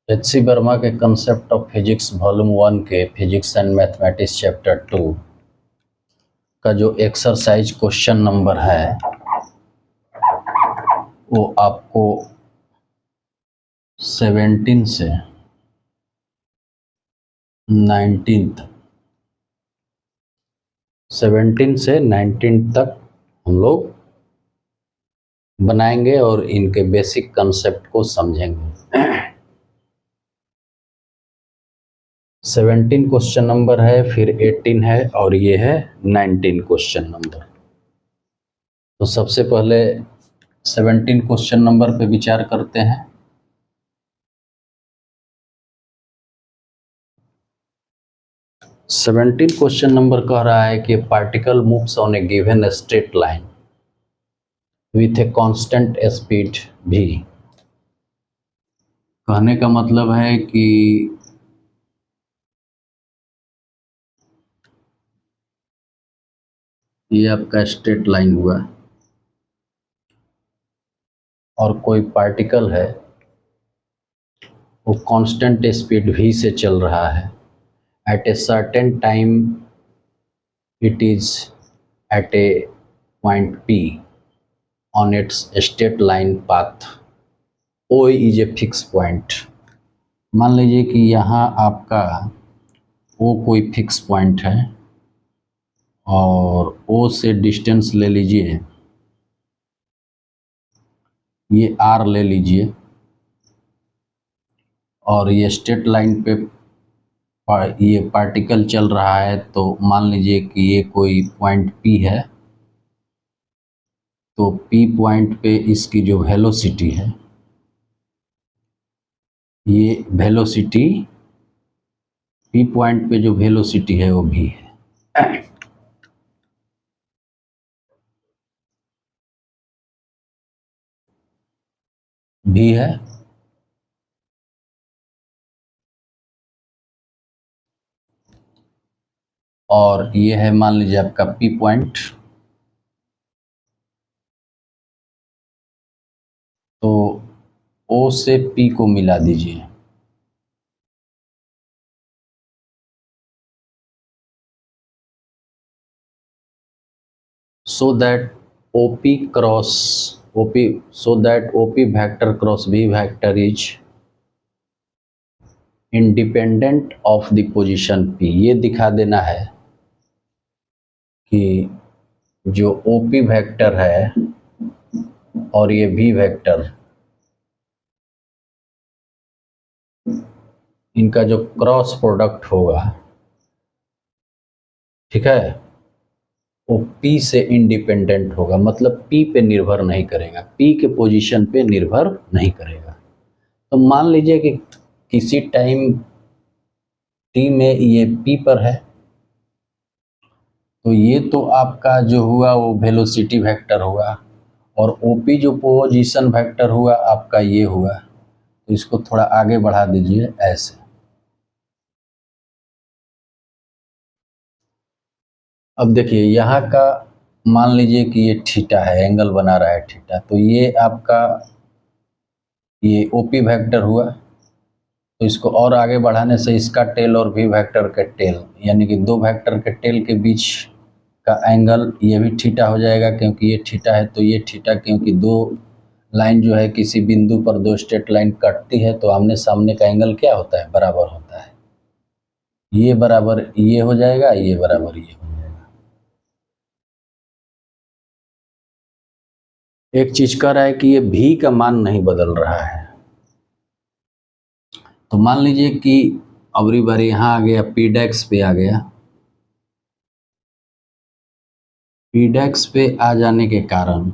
एच.सी. वर्मा के concept of physics volume 1 के physics and mathematics chapter 2 का जो एक्सरसाइज क्वेश्चन नंबर है वो आपको 17 से 19 तक हम लोग बनाएंगे और इनके बेसिक कंसेप्ट को समझेंगे। 17 क्वेश्चन नंबर है, फिर 18 है और ये है 19 क्वेश्चन नंबर। तो सबसे पहले 17 क्वेश्चन नंबर पे विचार करते हैं। सेवेंटीन क्वेश्चन नंबर कह रहा है कि particle moves on A given straight line with a constant speed v। कहने का मतलब है कि ये आपका स्ट्रेट लाइन हुआ और कोई पार्टिकल है वो कांस्टेंट स्पीड v से चल रहा है। At a certain time it is at a point p on its straight line path O is a fixed point। मान लीजिए कि यहाँ आपका O कोई फिक्स पॉइंट है और O से डिस्टेंस ले लीजिए, ये R ले लीजिए और ये स्ट्रेट लाइन पे ये पार्टिकल चल रहा है। तो मान लीजिए कि ये कोई पॉइंट P है, तो P पॉइंट पे इसकी जो वेलोसिटी है, ये वेलोसिटी P पॉइंट पे जो वेलोसिटी है वो v है। v है और ये है मान लीजिए आपका P पॉइंट। तो O से P को मिला दीजिए, so that OP vector cross V vector is independent of the position P। ये दिखा देना है कि जो OP वेक्टर है और ये V वेक्टर, इनका जो क्रॉस प्रोडक्ट होगा, ठीक है, वो P से इंडिपेंडेंट होगा, मतलब P पे निर्भर नहीं करेगा, P के पोजीशन पे निर्भर नहीं करेगा। तो मान लीजिए कि किसी टाइम T में ये P पर है, तो ये तो आपका जो हुआ वो वेलोसिटी वेक्टर हुआ और OP जो पोजीशन वेक्टर हुआ आपका ये हुआ। तो इसको थोड़ा आगे बढ़ा दीजिए ऐसे। अब देखिए यहाँ का मान लीजिए कि ये थीटा है, एंगल बना रहा है थीटा, तो ये आपका ये OP वेक्टर हुआ। तो इसको और आगे बढ़ाने से इसका टेल और V वेक्टर के टेल, यानी कि दो वेक्टर के टेल के बीच का एंगल ये भी थीटा हो जाएगा, क्योंकि ये थीटा है तो ये थीटा, क्योंकि दो लाइन जो है किसी बिंदु पर दो स्ट्रेट लाइन कटती है तो आमने सामने का एंगल क्या होता है, बराबर होता है। ये बराबर ये हो जाएगा, ये बराबर ये हो जाएगा। एक चीज कह रहा है कि ये भी का मान नहीं बदल रहा है। तो मान लीजिए कि अबरी बार यहाँ आ गया, पी डैक्स पे आ गया। पी डैक्स पे आ जाने के कारण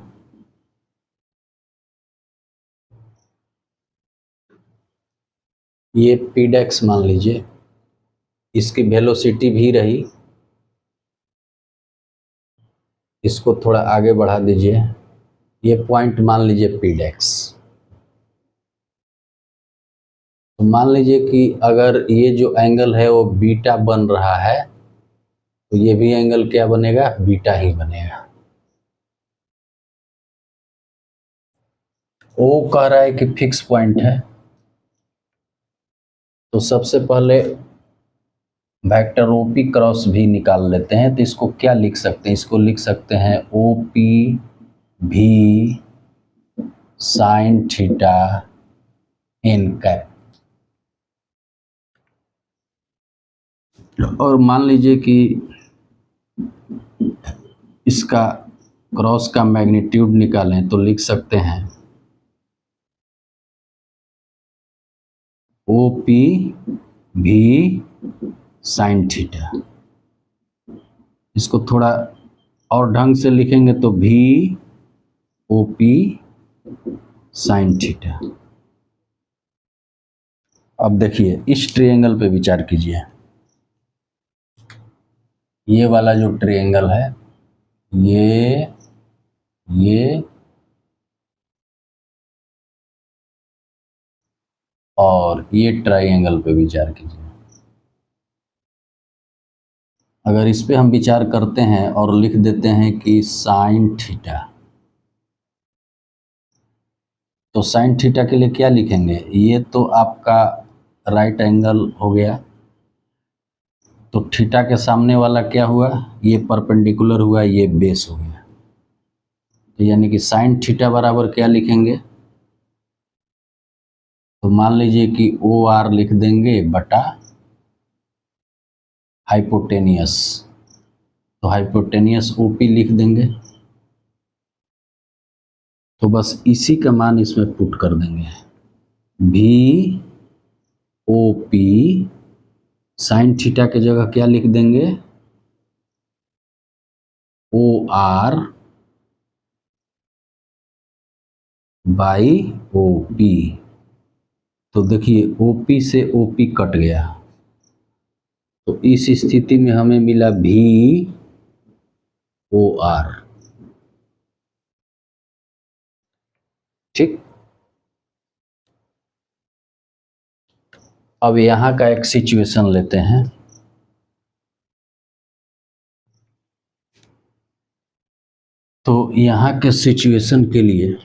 ये पी डैक्स मान लीजिए, इसकी वेलोसिटी भी रही, इसको थोड़ा आगे बढ़ा दीजिए, ये पॉइंट मान लीजिए पी डैक्स। तो मान लीजिए कि अगर ये जो एंगल है वो बीटा बन रहा है, तो ये भी एंगल क्या बनेगा, बीटा ही बनेगा। ओ कह रहा है कि फिक्स पॉइंट है, तो सबसे पहले वेक्टर ओपी क्रॉस भी निकाल लेते हैं। तो इसको क्या लिख सकते हैं? इसको लिख सकते हैं ओपी भी साइन थीटा एन कैप। और मान लीजिए कि इसका क्रॉस का मैग्नीट्यूड निकालें तो लिख सकते हैं ओ पी भी साइन थीटा। इसको थोड़ा और ढंग से लिखेंगे तो भी ओ पी साइन थीटा। अब देखिए इस ट्रायंगल पे विचार कीजिए। ये वाला जो ट्रायंगल है, ये और ये ट्रायंगल पे विचार कीजिए। अगर इस पे हम विचार करते हैं और लिख देते हैं कि साइन थीटा, तो साइन थीटा के लिए क्या लिखेंगे? ये तो आपका राइट एंगल हो गया, तो थीटा के सामने वाला क्या हुआ? ये परपेंडिकुलर हुआ, ये बेस हो गया। तो यानी कि साइन थीटा बराबर क्या लिखेंगे? तो मान लीजिए कि ओ आर लिख देंगे बटा हाइपोटेनियस, तो हाइपोटेनियस ओपी लिख देंगे। तो बस इसी का मान इसमें पुट कर देंगे, भी ओ पी साइन थीटा की जगह क्या लिख देंगे? O R by O P. तो देखिए ओपी से ओपी कट गया, तो इस स्थिति में हमें मिला भी ओ आर। ठीक। अब यहाँ का एक सिचुएशन लेते हैं। तो यहाँ के सिचुएशन के लिए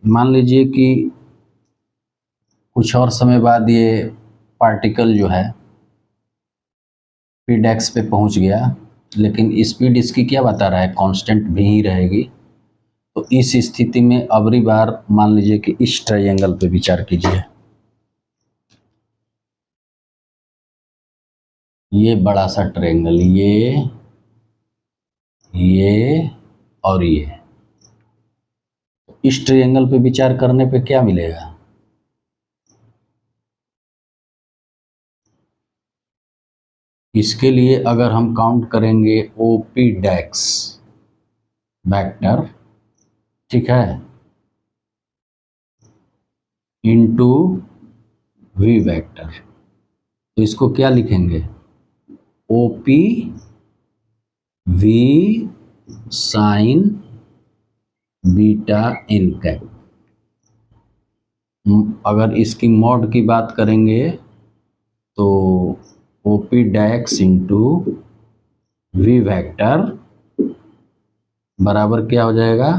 मान लीजिए कि कुछ और समय बाद ये पार्टिकल जो है पी डेक्स पे पहुँच गया, लेकिन स्पीड इसकी क्या बता रहा है? कांस्टेंट भी ही रहेगी। तो इस स्थिति में अबरी बार मान लीजिए कि इस ट्रायंगल पे विचार कीजिए। ये बड़ा सा ट्रायंगल, ये और ये, इस ट्रायंगल पे विचार करने पे क्या मिलेगा? इसके लिए अगर हम काउंट करेंगे ओपी डेक्स वेक्टर, ठीक है, इनटू वी वेक्टर, तो इसको क्या लिखेंगे? OP v sine beta n cap. अगर इसकी मॉड की बात करेंगे तो ओपी डेक्स इंटू वी वेक्टर बराबर क्या हो जाएगा?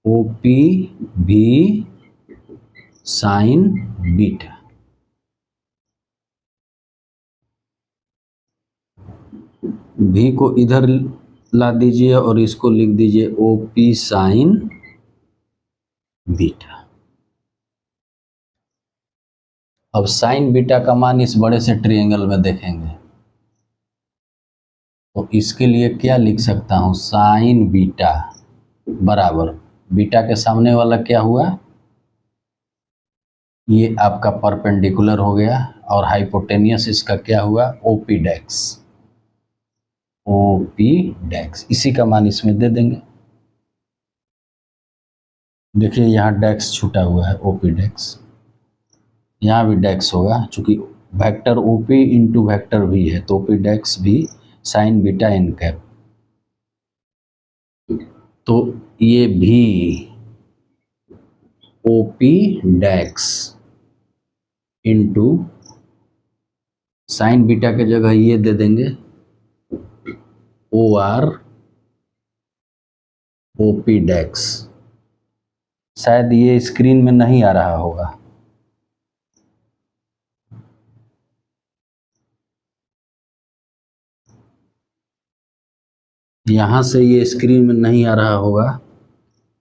ओपी भी साइन बीटा। भी को इधर ला दीजिए और इसको लिख दीजिए ओपी साइन बीटा। अब साइन बीटा का मान इस बड़े से ट्रायंगल में देखेंगे तो इसके लिए क्या लिख सकता हूँ? साइन बीटा बराबर, बीटा के सामने वाला क्या हुआ? ये आपका परपेंडिकुलर हो गया, और हाइपोटेनियस इसका क्या हुआ? ओपी डेक्स। ओपी डेक्स इसी का मान इसमें दे देंगे। देखिए यहाँ डेक्स छूटा हुआ है, ओपी डेक्स, यहाँ भी डेक्स होगा, चूंकि वेक्टर ओपी इंटू वेक्टर भी है तो ओपी डेक्स भी साइन बीटा एन कैप। तो ये भी ओपी डेक्स इंटू साइन बीटा के जगह ये दे देंगे ओ आर ओपी डेक्स। शायद ये स्क्रीन में नहीं आ रहा होगा। यहाँ से ये स्क्रीन में नहीं आ रहा होगा,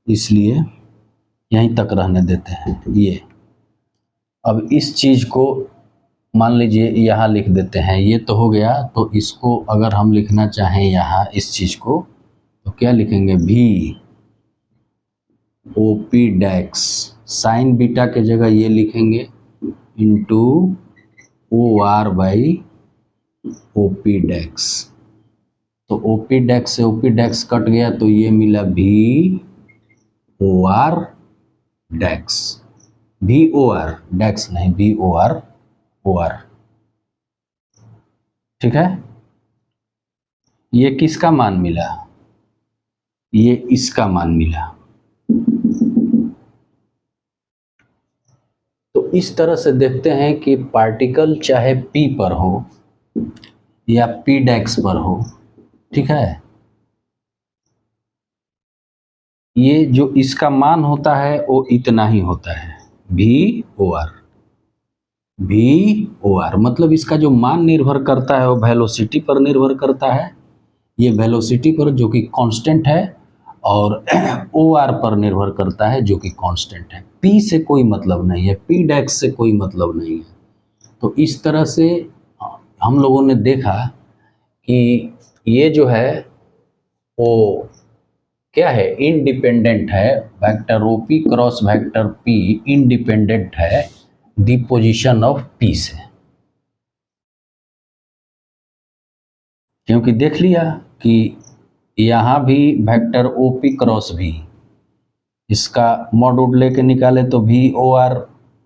इसलिए यहीं तक रहने देते हैं। ये अब इस चीज़ को मान लीजिए यहाँ लिख देते हैं, ये तो हो गया। तो इसको अगर हम लिखना चाहें यहाँ इस चीज़ को, तो क्या लिखेंगे, भी ओ पी डैक्स, साइन बीटा के जगह ये लिखेंगे into O R by O P डैक्स। तो ओ पी डैक्स से ओ पी डैक्स कट गया, तो ये मिला भी ओ आर डैक्स, भी ओ आर डैक्स नहीं, भी ओ आर, ओ आर। ठीक है, ये किसका मान मिला, ये इसका मान मिला। तो इस तरह से देखते हैं कि पार्टिकल चाहे पी पर हो या पी डैक्स पर हो, ठीक है, ये जो इसका मान होता है वो इतना ही होता है, भी ओ आर। भी ओ आर मतलब इसका जो मान निर्भर करता है वो वेलोसिटी पर निर्भर करता है, ये वेलोसिटी पर जो कि कांस्टेंट है, और ओ आर पर निर्भर करता है जो कि कांस्टेंट है। पी से कोई मतलब नहीं है, पी डैक्स से कोई मतलब नहीं है। तो इस तरह से हम लोगों ने देखा कि ये जो है वो क्या है, इंडिपेंडेंट है, vector O P cross vector P independent है दी पोजीशन ऑफ पी से। क्योंकि देख लिया कि यहाँ भी वेक्टर ओ पी क्रॉस भी, इसका मॉड्यूल लेके निकाले तो भी ओ आर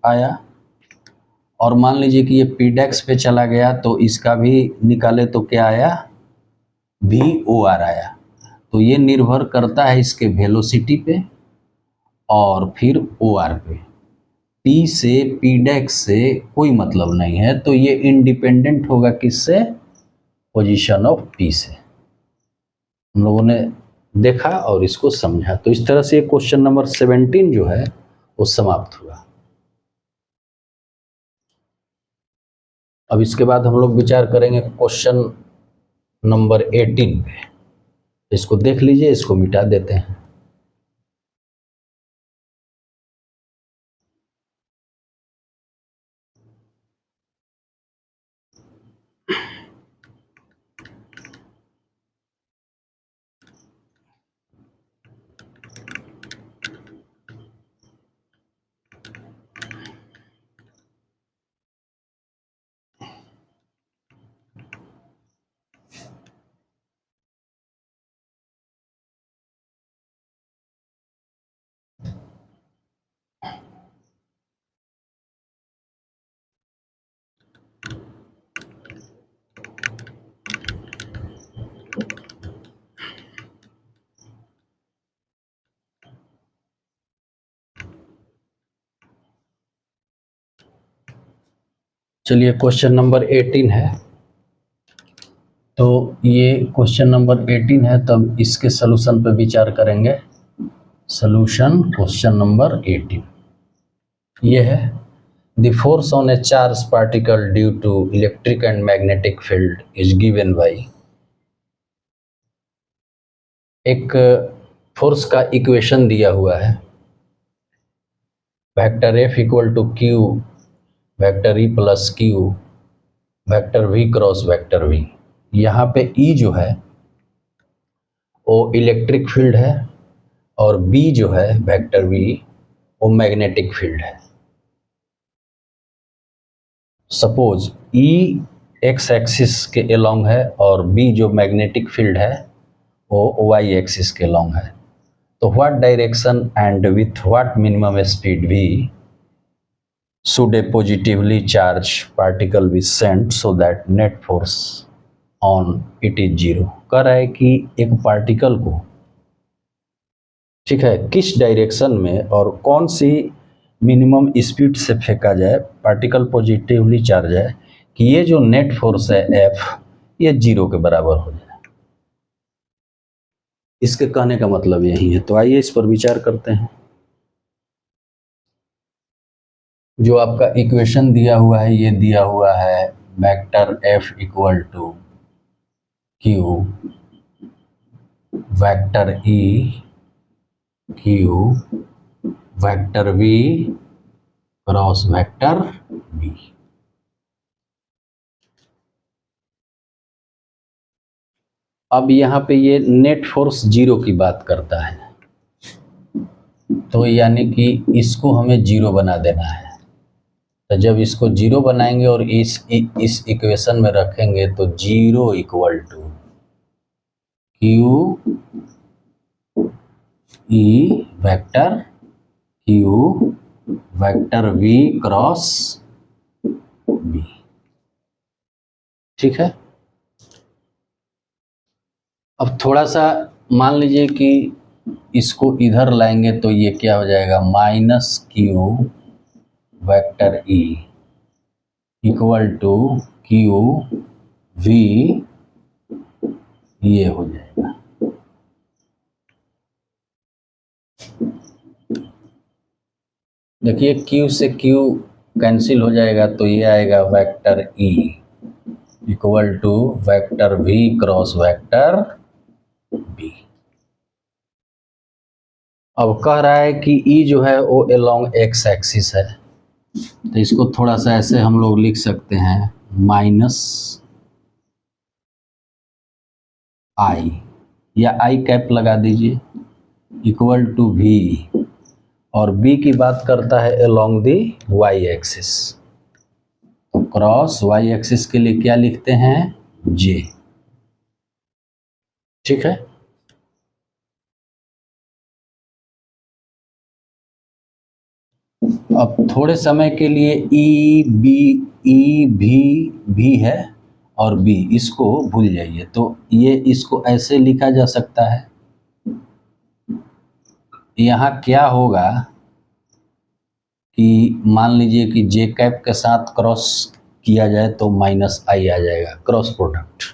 आया, और मान लीजिए कि ये पी डैक्स पे चला गया तो इसका भी निकाले तो क्या आया, भी ओ आर आया। तो ये निर्भर करता है इसके वेलोसिटी पे और फिर ओ आर पे। पी से पी डैक्स से कोई मतलब नहीं है, तो ये इंडिपेंडेंट होगा किससे, पोजीशन ऑफ पी से। हम लोगों ने देखा और इसको समझा। तो इस तरह से क्वेश्चन नंबर 17 जो है वो समाप्त हुआ। अब इसके बाद हम लोग विचार करेंगे क्वेश्चन नंबर 18 पे। इसको देख लीजिए, इसको मिटा देते हैं। चलिए क्वेश्चन नंबर 18 है। तो ये क्वेश्चन नंबर 18 है, तब इसके सलूशन पे विचार करेंगे। सलूशन क्वेश्चन नंबर 18 ये है, the force on a charge particle due to electric and magnetic field is given by. एक फोर्स का इक्वेशन दिया हुआ है, vector F equal to q vector E plus q vector v cross vector v. यहाँ पे ई जो है वो इलेक्ट्रिक फील्ड है, और बी जो है वेक्टर वी वो मैग्नेटिक फील्ड है। सपोज ई एक्स एक्सिस के अलोंग है और बी जो मैग्नेटिक फील्ड है वो वाई एक्सिस के अलोंग है। तो what direction and with what minimum speed v should a positively charged particle be sent so that net force on it is zero। कह रहा है कि एक पार्टिकल को, ठीक है, किस डायरेक्शन में और कौन सी मिनिमम स्पीड से फेंका जाए, पार्टिकल पॉजिटिवली चार्ज है, कि ये जो नेट फोर्स है एफ ये जीरो के बराबर हो जाए। इसके कहने का मतलब यही है। तो आइए इस पर विचार करते हैं। जो आपका इक्वेशन दिया हुआ है, ये दिया हुआ है vector F equal to q vector E q vector v cross vector B. अब यहाँ पे ये नेट फोर्स जीरो की बात करता है, तो यानी कि इसको हमें जीरो बना देना है। तो जब इसको जीरो बनाएंगे और इस इक्वेशन में रखेंगे तो zero equal to q E vector q vector v cross B. ठीक है। अब थोड़ा सा मान लीजिए कि इसको इधर लाएंगे तो ये क्या हो जाएगा, minus q vector E equal to q v, ये हो जाएगा। देखिए Q से Q कैंसिल हो जाएगा तो ये आएगा vector E equal to vector V cross vector B। अब कह रहा है कि E जो है वो अलोंग एक्स एक्सिस है, तो इसको थोड़ा सा ऐसे हम लोग लिख सकते हैं माइनस आई या आई कैप लगा दीजिए इक्वल टू V, और B की बात करता है अलोंग दी वाई एक्सिस, तो क्रॉस वाई एक्सिस के लिए क्या लिखते हैं, J। ठीक है। अब थोड़े समय के लिए ई भी है और बी, इसको भूल जाइए। तो ये इसको ऐसे लिखा जा सकता है, यहाँ क्या होगा कि मान लीजिए कि जे कैप के साथ क्रॉस किया जाए तो माइनस आई आ जाएगा, क्रॉस प्रोडक्ट।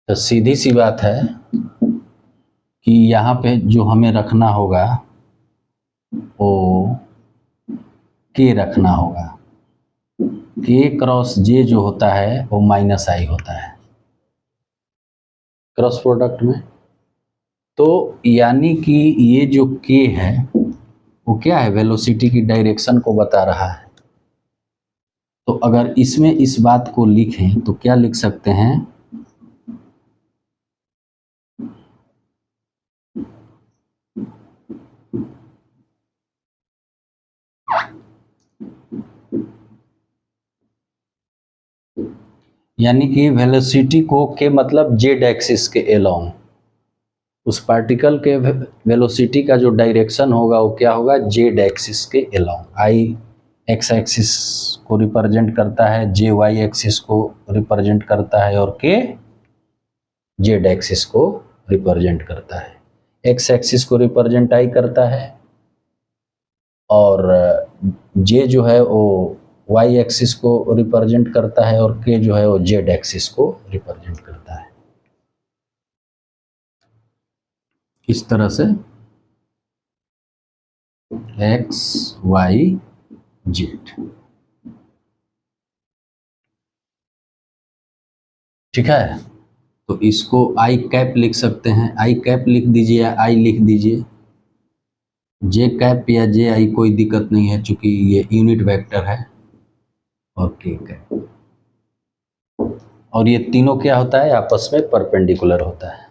तो सीधी सी बात है कि यहाँ पे जो हमें रखना होगा वो के रखना होगा, के क्रॉस जे जो होता है वो माइनस आई होता है क्रॉस प्रोडक्ट में। तो यानी कि ये जो के है वो क्या है, वेलोसिटी की डायरेक्शन को बता रहा है। तो अगर इसमें इस बात को लिखें तो क्या लिख सकते हैं, यानी कि वेलोसिटी को के मतलब जेड एक्सिस के अलोंग, उस पार्टिकल के वेलोसिटी का जो डायरेक्शन होगा वो क्या होगा, जेड एक्सिस के अलोंग। आई एक्स एक्सिस को रिप्रेजेंट करता है, जे वाई एक्सिस को रिप्रेजेंट करता है, और के जेड एक्सिस को रिप्रेजेंट करता है। एक्स एक्सिस को रिप्रेजेंट आई करता है और जे जो है वो वाई एक्सिस को रिप्रेजेंट करता है, और के जो है वो जेड एक्सिस को रिप्रेजेंट करता है। इस तरह से एक्स वाई जेड। ठीक है। तो इसको आई कैप लिख सकते हैं, आई कैप लिख दीजिए या आई लिख दीजिए, जे कैप या जे आई कोई दिक्कत नहीं है चूंकि ये यूनिट वेक्टर है, और के कैप। और ये तीनों क्या होता है, आपस में परपेंडिकुलर होता है।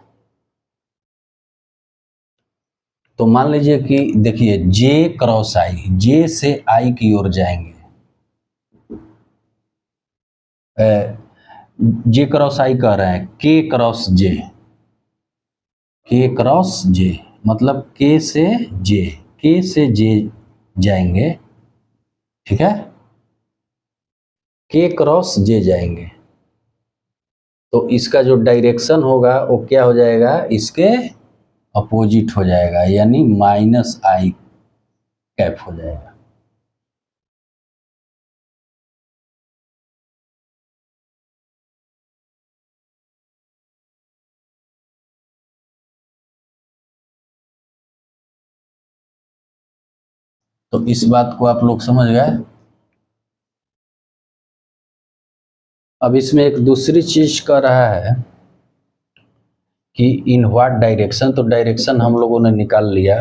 तो मान लीजिए कि देखिए जे क्रॉस आई, जे से आई की ओर जाएंगे, जे क्रॉस आई कह रहे हैं के क्रॉस जे, के क्रॉस जे मतलब के से जे, के से जे जाएंगे। ठीक है, के क्रॉस जे जाएंगे तो इसका जो डायरेक्शन होगा वो क्या हो जाएगा, इसके अपोजिट हो जाएगा, यानी माइनस आई कैप हो जाएगा। तो इस बात को आप लोग समझ गए। अब इसमें एक दूसरी चीज कर रहा है कि इन व्हाट डायरेक्शन, तो डायरेक्शन हम लोगों ने निकाल लिया।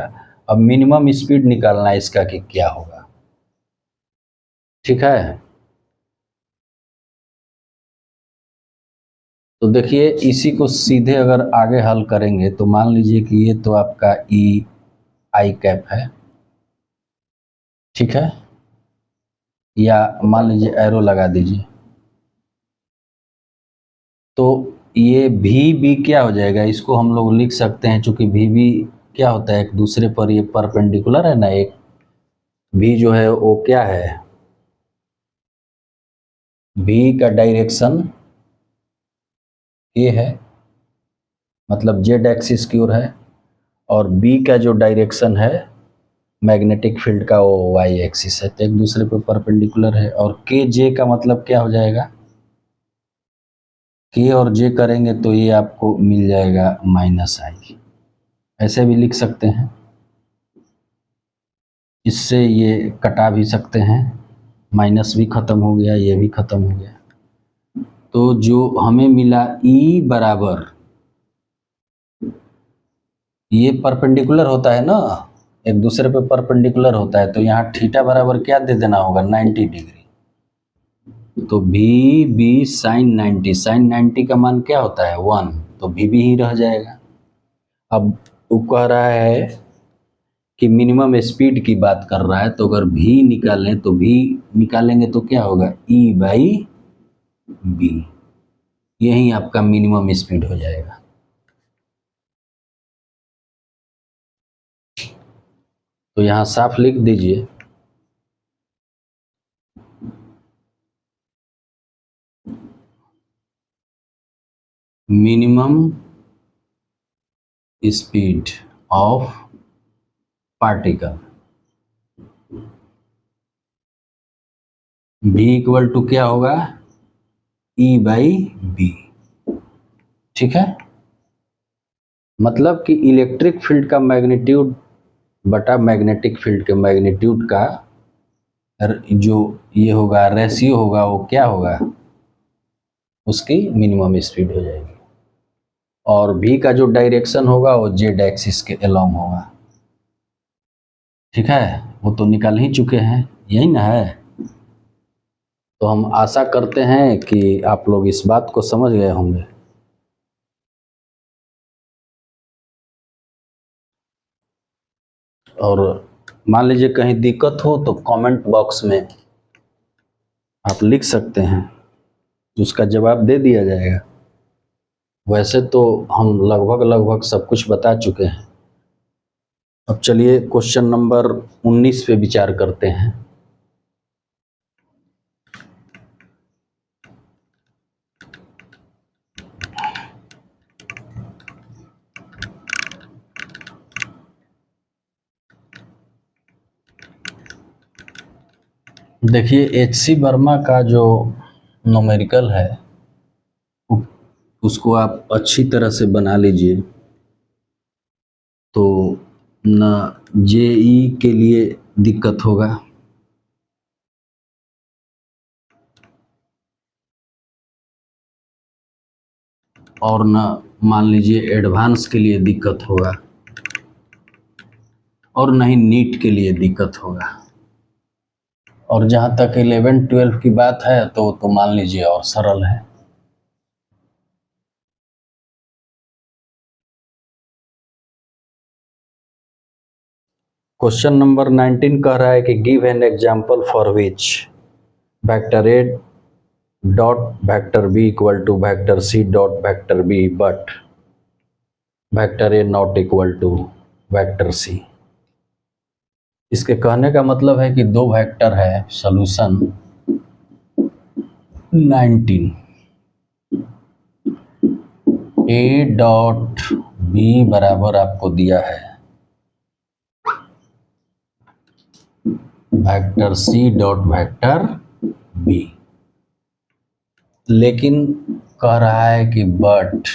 अब मिनिमम स्पीड निकालना है इसका कि क्या होगा। ठीक है, तो देखिए इसी को सीधे अगर आगे हल करेंगे तो मान लीजिए कि ये तो आपका ई आई कैप है, ठीक है, या मान लीजिए एरो लगा दीजिए, तो ये भी बी क्या हो जाएगा, इसको हम लोग लिख सकते हैं, चूंकि भी बी क्या होता है, एक दूसरे पर ये परपेंडिकुलर है ना, एक भी जो है वो क्या है, भी का डायरेक्शन ये है, मतलब जेड एक्सिस की ओर है, और बी का जो डायरेक्शन है मैग्नेटिक फील्ड का वो वाई एक्सिस है, तो एक दूसरे पे परपेंडिकुलर है। और के जे का मतलब क्या हो जाएगा, के और जे करेंगे तो ये आपको मिल जाएगा माइनस आई, ऐसे भी लिख सकते हैं, इससे ये कटा भी सकते हैं, माइनस भी खत्म हो गया, ये भी खत्म हो गया। तो जो हमें मिला ई बराबर, ये परपेंडिकुलर होता है ना, एक दूसरे पे परपेंडिकुलर होता है, तो यहाँ थीटा बराबर क्या दे देना होगा, 90 डिग्री। तो भी बी साइन 90, साइन 90 का मान क्या होता है 1, तो भी ही रह जाएगा। अब वो कह रहा है कि मिनिमम स्पीड की बात कर रहा है, तो अगर भी निकालें तो भी निकालेंगे तो क्या होगा, ई बाई बी, यही आपका मिनिमम स्पीड हो जाएगा। तो यहाँ साफ लिख दीजिए, minimum speed of particle v equal to क्या होगा, ई बाई बी, ठीक है। मतलब कि इलेक्ट्रिक फील्ड का मैग्नीट्यूड बटा मैग्नेटिक फील्ड के मैग्नीट्यूड का जो ये होगा रेशियो होगा, वो क्या होगा, उसकी मिनिमम स्पीड हो जाएगी। और v का जो डायरेक्शन होगा वो जेड एक्सिस के अलोंग होगा, ठीक है, वो तो निकाल ही चुके हैं, यही ना है। तो हम आशा करते हैं कि आप लोग इस बात को समझ गए होंगे। और मान लीजिए कहीं दिक्कत हो तो कमेंट बॉक्स में आप लिख सकते हैं, उसका जवाब दे दिया जाएगा। वैसे तो हम लगभग सब कुछ बता चुके हैं। अब चलिए क्वेश्चन नंबर 19 पे विचार करते हैं। देखिए एच.सी. वर्मा का जो न्यूमेरिकल है उसको आप अच्छी तरह से बना लीजिए, तो न जेई के लिए दिक्कत होगा और न मान लीजिए एडवांस के लिए दिक्कत होगा, और न ही नीट के लिए दिक्कत होगा। और जहाँ तक 11-12 की बात है तो मान लीजिए और सरल है। क्वेश्चन नंबर 19 कह रहा है कि give an example for which vector A dot vector B equal to vector C dot vector B but vector A not equal to vector C. इसके कहने का मतलब है कि दो वेक्टर है, सॉल्यूशन 19, ए डॉट बी बराबर आपको दिया है vector C dot vector B, लेकिन कह रहा है कि but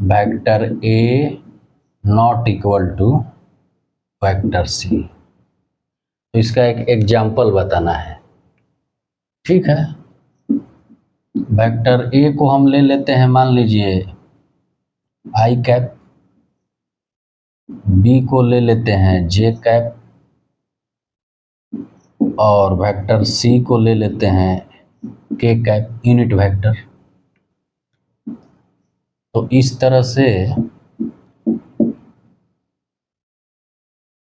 vector A not equal to vector C. तो इसका एक एग्जाम्पल बताना है, ठीक है। वेक्टर ए को हम ले लेते हैं, मान लीजिए आई कैप, बी को ले लेते हैं जे कैप, और वेक्टर सी को ले लेते हैं के कैप, यूनिट वेक्टर। तो इस तरह से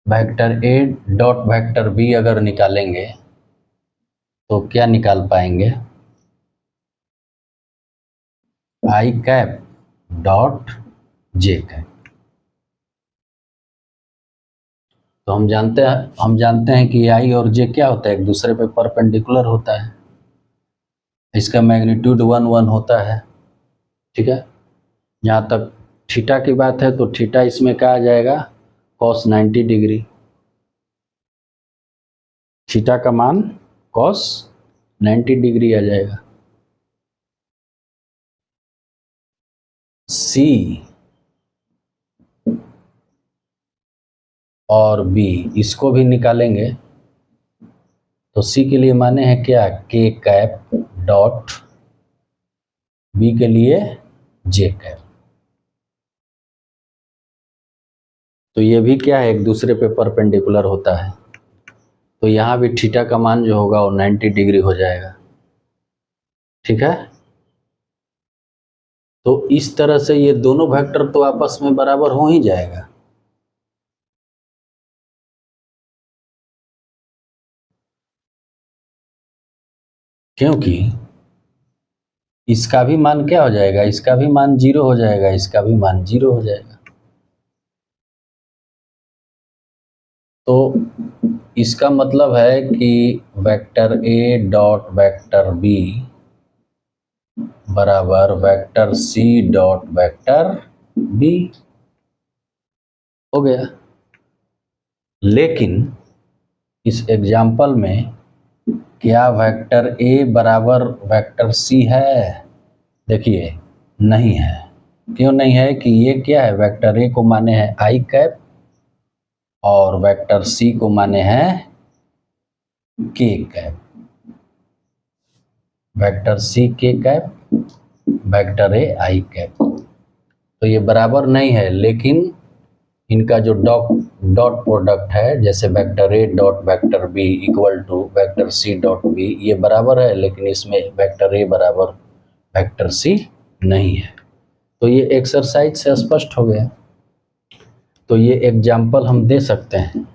vector A dot vector B अगर निकालेंगे तो क्या निकाल पाएंगे, i cap dot j cap. तो हम जानते हैं कि आई और जे क्या होता है, एक दूसरे पे परपेंडिकुलर होता है, इसका मैग्नीट्यूड 1 होता है। ठीक है, जहाँ तक थीटा की बात है तो थीटा इसमें क्या आ जाएगा, cos 90 डिग्री। थीटा का मान cos 90 डिग्री आ जाएगा। सी और बी इसको भी निकालेंगे तो सी के लिए माने हैं क्या, के कैप डॉट, बी के लिए जे कैप। तो ये भी क्या है, एक दूसरे पे परपेंडिकुलर होता है, तो यहाँ भी थीटा का मान जो होगा वो 90 डिग्री हो जाएगा। ठीक है, तो इस तरह से ये दोनों वेक्टर तो आपस में बराबर हो ही जाएगा। क्योंकि इसका भी मान क्या हो जाएगा, इसका भी मान 0 हो जाएगा, इसका भी मान 0 हो जाएगा। तो इसका मतलब है कि vector A dot vector B बराबर vector C dot vector B हो गया। लेकिन इस एग्जाम्पल में क्या वेक्टर ए बराबर वेक्टर सी है, देखिए नहीं है। क्यों नहीं है, कि ये क्या है, वेक्टर ए को माने हैं आई कैप और वेक्टर सी को माने हैं के कैप। वेक्टर सी के cap, vector A I cap, तो ये बराबर नहीं है। लेकिन इनका जो डॉट प्रोडक्ट है, जैसे vector A dot vector B equal to vector C dot B, ये बराबर है, लेकिन इसमें वेक्टर ए बराबर वेक्टर सी नहीं है। तो ये एक्सरसाइज से स्पष्ट हो गया। तो ये एग्जाम्पल हम दे सकते हैं।